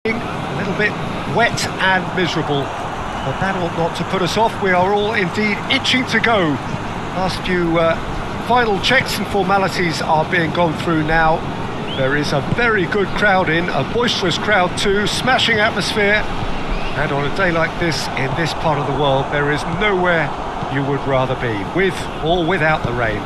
A little bit wet and miserable, but that ought not to put us off. We are all indeed itching to go. Last few final checks and formalities are being gone through now. There is a very good crowd in, a boisterous crowd too, smashing atmosphere. And on a day like this, in this part of the world, there is nowhere you would rather be, with or without the rain.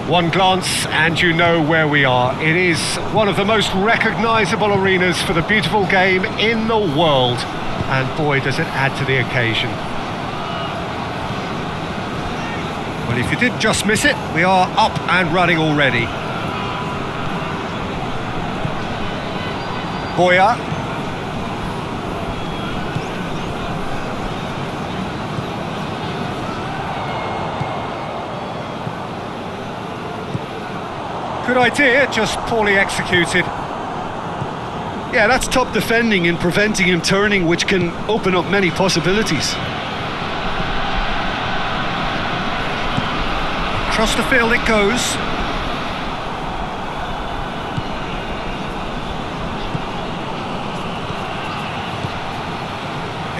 One glance and you know where we are. It is one of the most recognisable arenas for the beautiful game in the world. And boy, does it add to the occasion. Well, if you did just miss it, we are up and running already. Boya. Good idea, just poorly executed. Yeah, that's top defending and preventing him turning, which can open up many possibilities. Across the field it goes.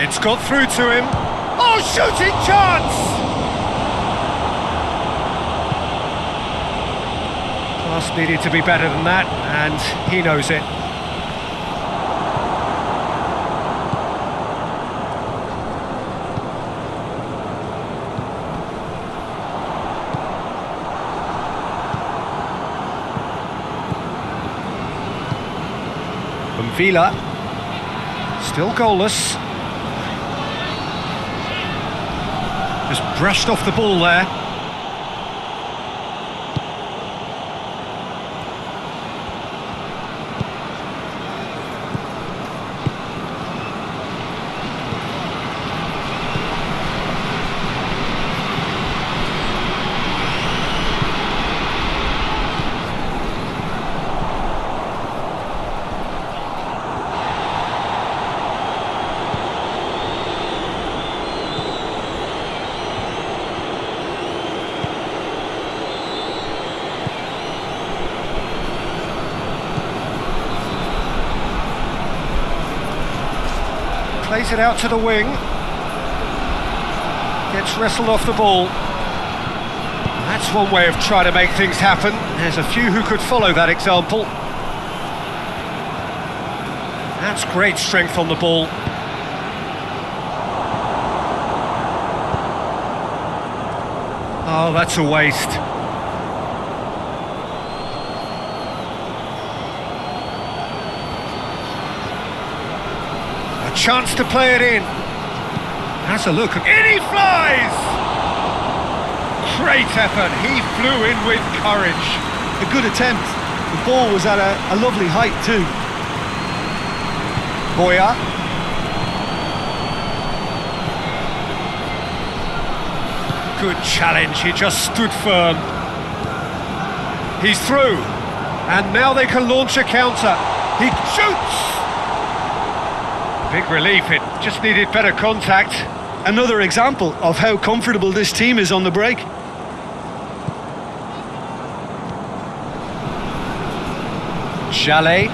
It's got through to him. Oh, shooting chance! Pass needed to be better than that, and he knows it. Vila, still goalless. Just brushed off the ball there. Plays it out to the wing. Gets wrestled off the ball. That's one way of trying to make things happen. There's a few who could follow that example. That's great strength on the ball. Oh, that's a waste. Chance to play it in. That's a look. In he flies! Great effort. He flew in with courage. A good attempt. The ball was at a lovely height too. Boya. Good challenge. He just stood firm. He's through. And now they can launch a counter. He shoots! Big relief, it just needed better contact. Another example of how comfortable this team is on the break. Chalet.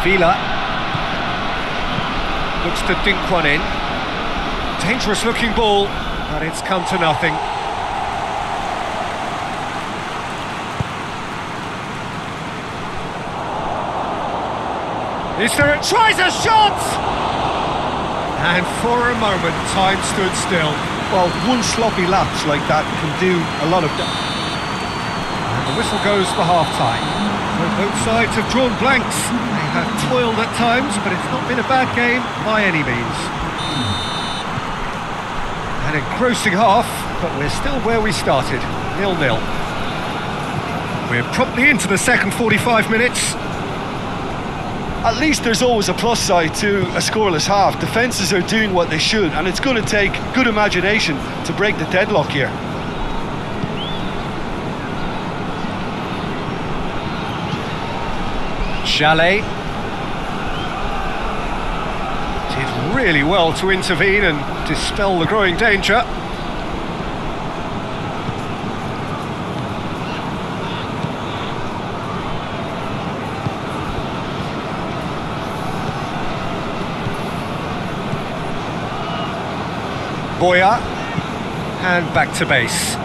Vila. Looks to dink one in. Dangerous looking ball, but it's come to nothing. Is there a tries a shot? And for a moment, time stood still. Well, one sloppy lapse like that can do a lot of damage. And the whistle goes for half-time. So both sides have drawn blanks. They have toiled at times, but it's not been a bad game by any means. An engrossing half, but we're still where we started, 0-0. We're promptly into the second 45 minutes. At least there's always a plus side to a scoreless half. Defences are doing what they should, and it's going to take good imagination to break the deadlock here. Chalet did really well to intervene and dispel the growing danger. Boya, and back to base.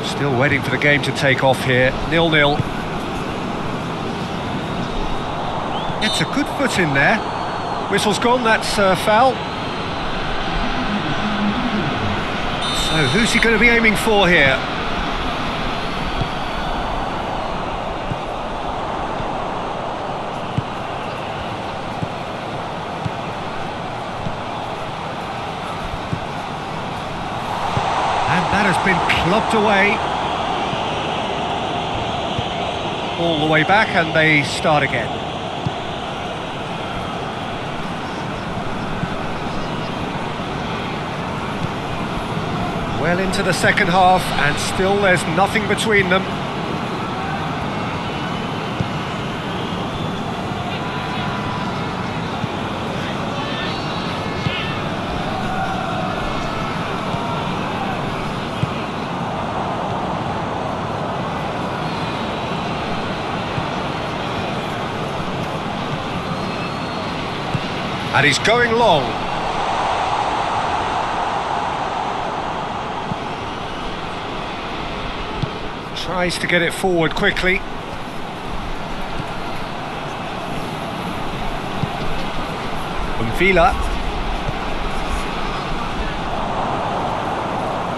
Still waiting for the game to take off here, 0-0. It's a good foot in there. Whistle's gone, that's foul. So who's he going to be aiming for here? And that has been clubbed away. All the way back, and they start again. Well into the second half, and still there's nothing between them. And he's going long. Tries to get it forward quickly. Vila.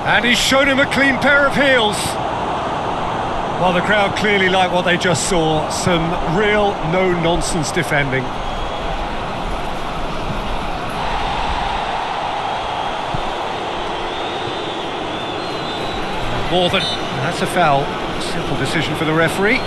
And he's shown him a clean pair of heels. Well, the crowd clearly like what they just saw. Some real no-nonsense defending. More than... That's a foul. Simple decision for the referee.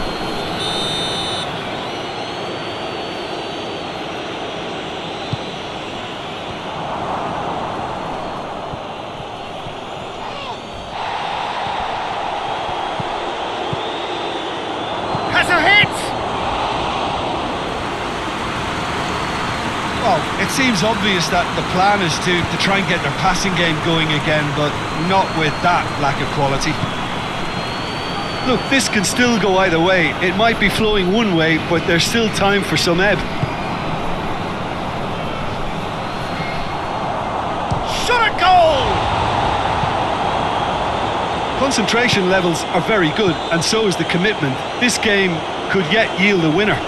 Has a hit! Well, it seems obvious that the plan is to try and get their passing game going again, but not with that lack of quality. Look, this can still go either way. It might be flowing one way, but there's still time for some ebb. Shot at goal! Concentration levels are very good, and so is the commitment. This game could yet yield a winner.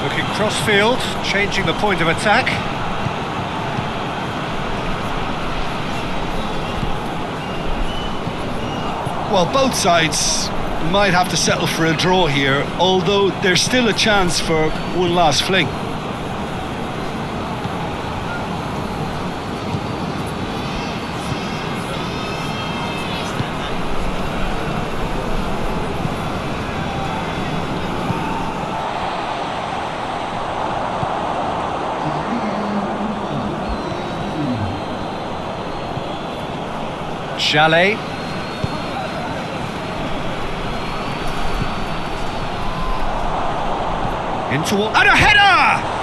Looking cross-field, changing the point of attack. Well, both sides might have to settle for a draw here, although there's still a chance for one last fling. Chalet. Into and a header!